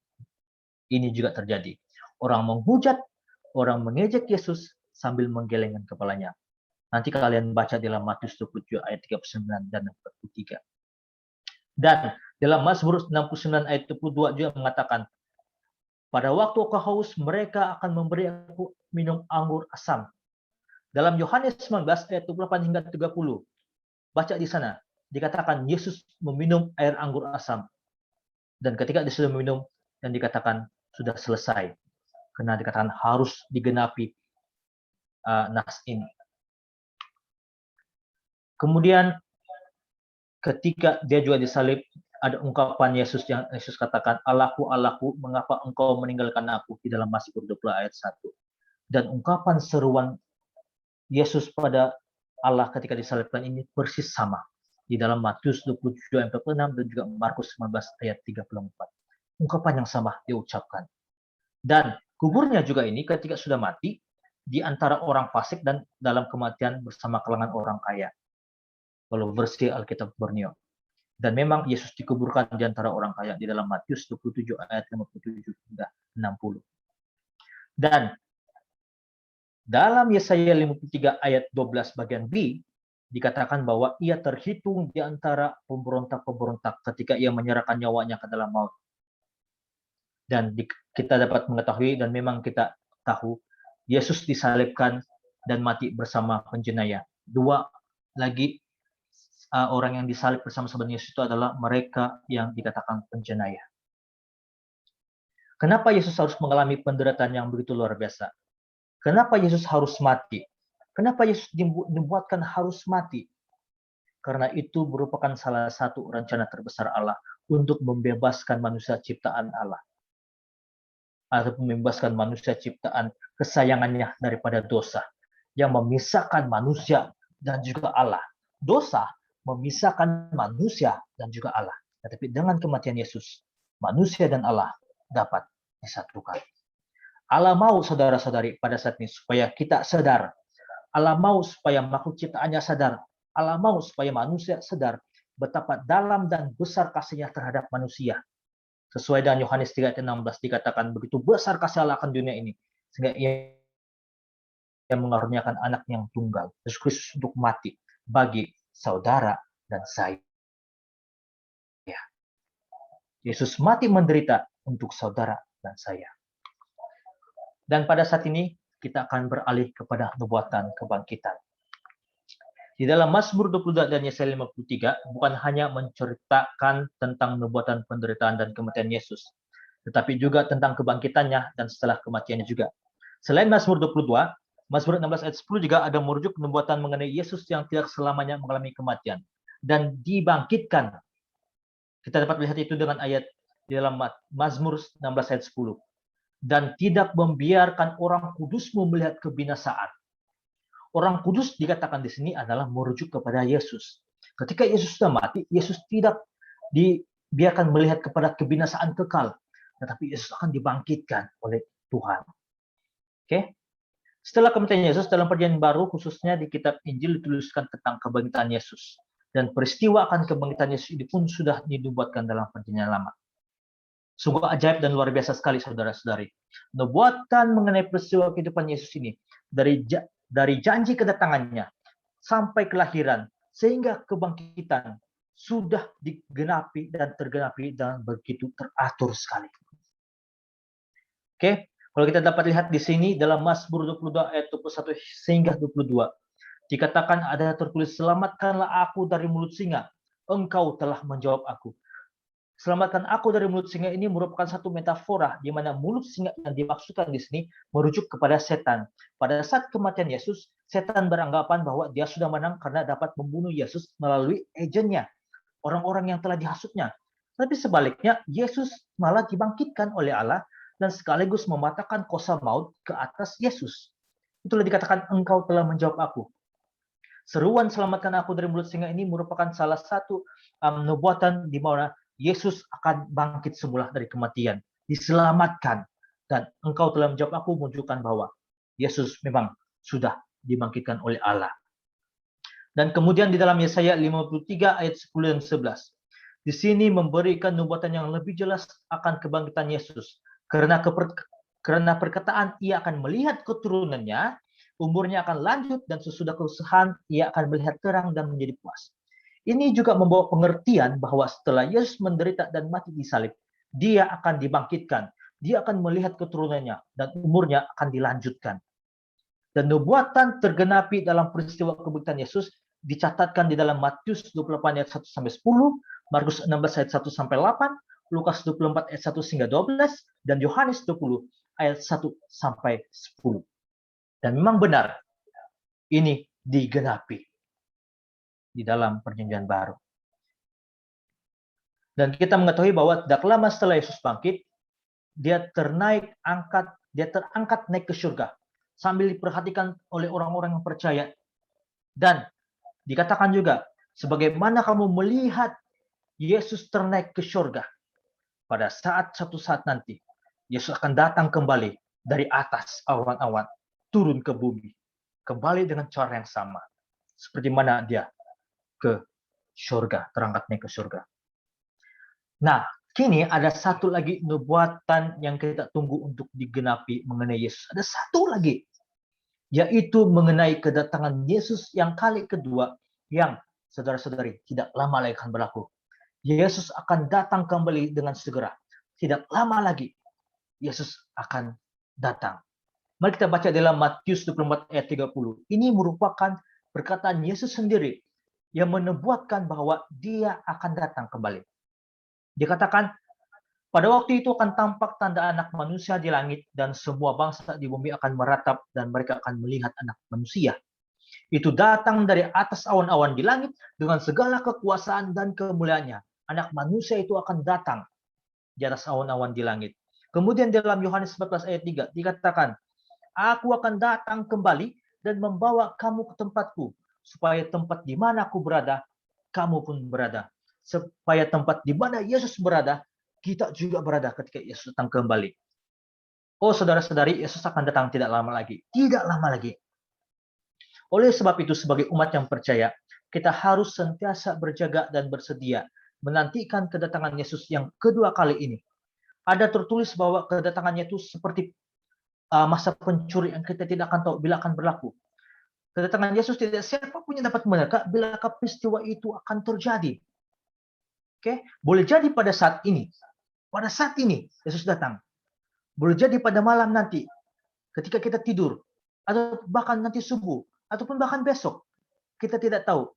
Ini juga terjadi. Orang menghujat, orang mengejek Yesus sambil menggelengkan kepalanya. Nanti kalian baca dalam Matius 27 ayat 39 dan 43. Dan dalam Mazmur 69 ayat 22 juga mengatakan, pada waktu kau haus, mereka akan memberi aku minum anggur asam. Dalam Yohanes 19 ayat 28 hingga 30, baca di sana, dikatakan Yesus meminum air anggur asam. Dan ketika dia sudah meminum, dan dikatakan sudah selesai. Karena dikatakan harus digenapi nas ini. Kemudian ketika dia juga disalib, ada ungkapan Yesus yang Yesus katakan, Allahku, Allahku, mengapa engkau meninggalkan aku, di dalam Mazmur 20 ayat 1. Dan ungkapan seruan Yesus pada Allah ketika disalibkan ini persis sama di dalam Matius 27 ayat 46 dan juga Markus 19 ayat 34. Ungkapan yang sama diucapkan. Dan kuburnya juga ini ketika sudah mati di antara orang fasik dan dalam kematian bersama kalangan orang kaya. Kalau versi Alkitab Borneo. Dan memang Yesus dikuburkan di antara orang kaya di dalam Matius 27 ayat 57 hingga 60. Dan dalam Yesaya 53 ayat 12 bagian B dikatakan bahwa ia terhitung di antara pemberontak-pemberontak ketika ia menyerahkan nyawanya ke dalam maut. Dan kita dapat mengetahui dan memang kita tahu Yesus disalibkan dan mati bersama penjenayah. Dua lagi orang yang disalib bersama-sama Yesus itu adalah mereka yang dikatakan penjenayah. Kenapa Yesus harus mengalami penderitaan yang begitu luar biasa? Kenapa Yesus harus mati? Kenapa Yesus dibuatkan harus mati? Karena itu merupakan salah satu rencana terbesar Allah untuk membebaskan manusia ciptaan Allah. Atau membebaskan manusia ciptaan kesayangannya daripada dosa. Yang memisahkan manusia dan juga Allah. Dosa memisahkan manusia dan juga Allah. Tetapi dengan kematian Yesus, manusia dan Allah dapat disatukan. Allah mau saudara-saudari pada saat ini supaya kita sadar. Allah mau supaya makhluk ciptaannya sadar. Allah mau supaya manusia sadar betapa dalam dan besar kasihnya terhadap manusia. Sesuai dengan Yohanes 3 ayat 16 dikatakan, begitu besar kasih Allah akan dunia ini, sehingga ia mengaruniakan anak yang tunggal, Yesus Kristus, untuk mati bagi saudara dan saya. Yesus mati menderita untuk saudara dan saya. Dan pada saat ini kita akan beralih kepada nubuatan kebangkitan. Di dalam Mazmur 22 dan Yesaya 53 bukan hanya menceritakan tentang nubuatan penderitaan dan kematian Yesus, tetapi juga tentang kebangkitannya dan setelah kematiannya juga. Selain Mazmur 22, Mazmur 16 ayat 10 juga ada merujuk nubuatan mengenai Yesus yang tidak selamanya mengalami kematian dan dibangkitkan. Kita dapat melihat itu dengan ayat di dalam Mazmur 16 ayat 10. Dan tidak membiarkan orang kudusmu melihat kebinasaan. Orang kudus dikatakan di sini adalah merujuk kepada Yesus. Ketika Yesus sudah mati, Yesus tidak dibiarkan melihat kepada kebinasaan kekal, tetapi Yesus akan dibangkitkan oleh Tuhan. Oke? Setelah kematian Yesus, dalam Perjanjian Baru, khususnya di kitab Injil, dituliskan tentang kebangkitan Yesus. Dan peristiwa akan kebangkitan Yesus ini pun sudah dinubuatkan dalam Perjanjian Lama. Sungguh ajaib dan luar biasa sekali, saudara-saudari. Nubuatan mengenai peristiwa kehidupan Yesus ini, dari janji kedatangannya sampai kelahiran, sehingga kebangkitan, sudah digenapi dan tergenapi dan begitu teratur sekali. Oke, kalau kita dapat lihat di sini dalam Mazmur 22 ayat 21 sehingga 22, dikatakan ada tertulis, selamatkanlah aku dari mulut singa, engkau telah menjawab aku. Selamatkan aku dari mulut singa ini merupakan satu metafora di mana mulut singa yang dimaksudkan di sini merujuk kepada setan. Pada saat kematian Yesus, setan beranggapan bahwa dia sudah menang karena dapat membunuh Yesus melalui agennya, orang-orang yang telah dihasutnya. Tapi sebaliknya, Yesus malah dibangkitkan oleh Allah dan sekaligus mematahkan kuasa maut ke atas Yesus. Itulah dikatakan, engkau telah menjawab aku. Seruan selamatkan aku dari mulut singa ini merupakan salah satu nubuatan di mana Yesus akan bangkit semula dari kematian, diselamatkan. Dan engkau telah menjawab aku, menunjukkan bahwa Yesus memang sudah dibangkitkan oleh Allah. Dan kemudian di dalam Yesaya 53 ayat 10 dan 11. Di sini memberikan nubuatan yang lebih jelas akan kebangkitan Yesus. Karena perkataan ia akan melihat keturunannya, umurnya akan lanjut, dan sesudah kesusahan ia akan melihat terang dan menjadi puas. Ini juga membawa pengertian bahwa setelah Yesus menderita dan mati di salib, dia akan dibangkitkan, dia akan melihat keturunannya, dan umurnya akan dilanjutkan. Dan nubuatan tergenapi dalam peristiwa kebangkitan Yesus dicatatkan di dalam Matius 28 ayat 1 sampai 10, Markus 16 ayat 1 sampai 8, Lukas 24 ayat 1 hingga 12, dan Yohanes 20 ayat 1 sampai 10. Dan memang benar, ini digenapi di dalam Perjanjian Baru. Dan kita mengetahui bahwa tidak lama setelah Yesus bangkit, dia terangkat naik ke surga sambil diperhatikan oleh orang-orang yang percaya. Dan dikatakan juga, sebagaimana kamu melihat Yesus ternaik ke surga, pada satu saat nanti Yesus akan datang kembali dari atas awan-awan, turun ke bumi, kembali dengan cara yang sama seperti mana dia ke surga, terangkat naik ke surga. Nah, kini ada satu lagi nubuatan yang kita tunggu untuk digenapi mengenai Yesus. Ada satu lagi, yaitu mengenai kedatangan Yesus yang kali kedua, yang saudara-saudari tidak lama lagi akan berlaku. Yesus akan datang kembali dengan segera. Tidak lama lagi Yesus akan datang. Mari kita baca dalam Matius 24 ayat 30. Ini merupakan perkataan Yesus sendiri yang menubuatkan bahwa dia akan datang kembali. Dikatakan, pada waktu itu akan tampak tanda anak manusia di langit, dan semua bangsa di bumi akan meratap, dan mereka akan melihat anak manusia. Itu datang dari atas awan-awan di langit dengan segala kekuasaan dan kemuliaannya. Anak manusia itu akan datang di atas awan-awan di langit. Kemudian dalam Yohanes 14 ayat 3 dikatakan, aku akan datang kembali dan membawa kamu ke tempatku, supaya tempat di mana aku berada, kamu pun berada. Supaya tempat di mana Yesus berada, kita juga berada ketika Yesus datang kembali. Oh saudara-saudari, Yesus akan datang tidak lama lagi. Tidak lama lagi. Oleh sebab itu, sebagai umat yang percaya, kita harus sentiasa berjaga dan bersedia menantikan kedatangan Yesus yang kedua kali ini. Ada tertulis bahwa kedatangannya itu seperti masa pencuri yang kita tidak akan tahu bila akan berlaku. Kedatangan Yesus tidak siapapun yang dapat menerka bilakah peristiwa itu akan terjadi. Oke, boleh jadi pada saat ini. Pada saat ini Yesus datang. Boleh jadi pada malam nanti ketika kita tidur atau bahkan nanti subuh ataupun bahkan besok. Kita tidak tahu.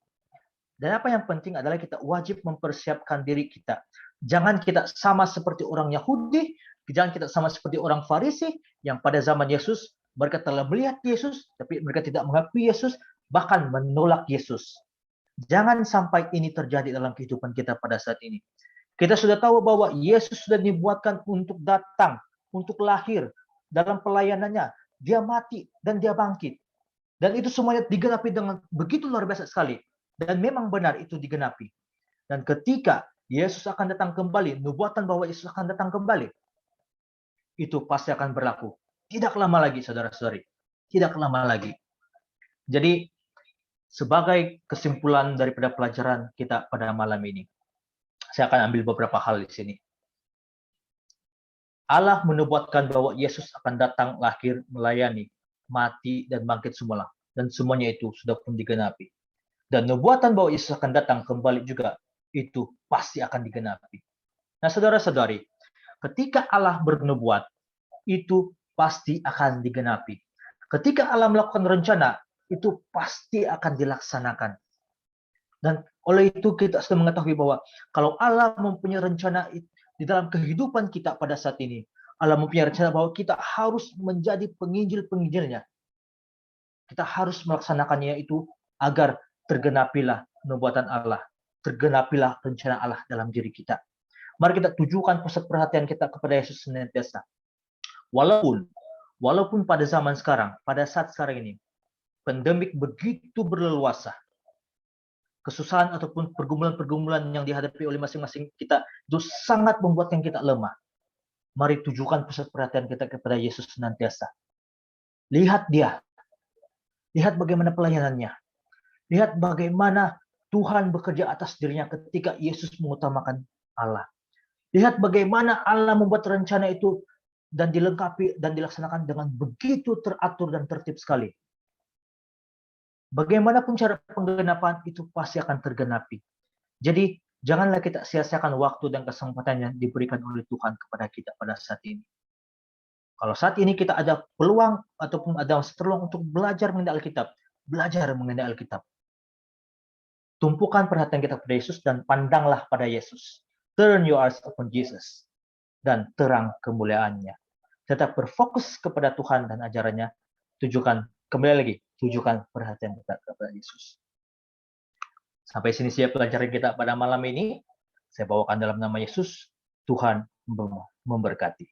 Dan apa yang penting adalah kita wajib mempersiapkan diri kita. Jangan kita sama seperti orang Yahudi, jangan kita sama seperti orang Farisi yang pada zaman Yesus mereka telah melihat Yesus tapi mereka tidak mengakui Yesus, bahkan menolak Yesus. Jangan sampai ini terjadi dalam kehidupan kita pada saat ini. Kita sudah tahu bahwa Yesus sudah dibuatkan untuk datang, untuk lahir dalam pelayanannya. Dia mati dan dia bangkit. Dan itu semuanya digenapi dengan begitu luar biasa sekali. Dan memang benar itu digenapi. Dan ketika Yesus akan datang kembali, nubuatan bahwa Yesus akan datang kembali, itu pasti akan berlaku. Tidak lama lagi, saudara-saudari. Tidak lama lagi. Jadi, sebagai kesimpulan daripada pelajaran kita pada malam ini, saya akan ambil beberapa hal di sini. Allah menubuatkan bahwa Yesus akan datang, lahir, melayani, mati, dan bangkit semula. Dan semuanya itu sudah pun digenapi. Dan nubuatan bahwa Yesus akan datang kembali juga, itu pasti akan digenapi. Nah, saudara-saudari, ketika Allah bernubuat, itu pasti akan digenapi. Ketika Allah melakukan rencana, itu pasti akan dilaksanakan. Dan oleh itu kita sudah mengetahui bahwa kalau Allah mempunyai rencana di dalam kehidupan kita pada saat ini, Allah mempunyai rencana bahwa kita harus menjadi penginjil-penginjilnya. Kita harus melaksanakannya itu agar tergenapilah nubuatan Allah, tergenapilah rencana Allah dalam diri kita. Mari kita tujukan pusat perhatian kita kepada Yesus senantiasa. Walaupun pada zaman sekarang, pada saat sekarang ini, pandemik begitu berleluasa, kesusahan ataupun pergumulan-pergumulan yang dihadapi oleh masing-masing kita itu sangat membuatkan kita lemah. Mari tujukan pusat perhatian kita kepada Yesus senantiasa. Lihat dia. Lihat bagaimana pelayanannya. Lihat bagaimana Tuhan bekerja atas dirinya ketika Yesus mengutamakan Allah. Lihat bagaimana Allah membuat rencana itu dan dilengkapi dan dilaksanakan dengan begitu teratur dan tertib sekali. Bagaimanapun cara penggenapan itu pasti akan tergenapi. Jadi janganlah kita sia-siakan waktu dan kesempatan yang diberikan oleh Tuhan kepada kita pada saat ini. Kalau saat ini kita ada peluang ataupun ada peluang untuk belajar mengenai Alkitab, belajar mengenai Alkitab. Tumpukan perhatian kita pada Yesus dan pandanglah pada Yesus. Turn your eyes upon Jesus. Dan terang kemuliaannya. Tetap berfokus kepada Tuhan dan ajarannya. Tujukan perhatian kita kepada Yesus. Sampai sini siap pelajaran kita pada malam ini. Saya bawakan dalam nama Yesus. Tuhan memberkati.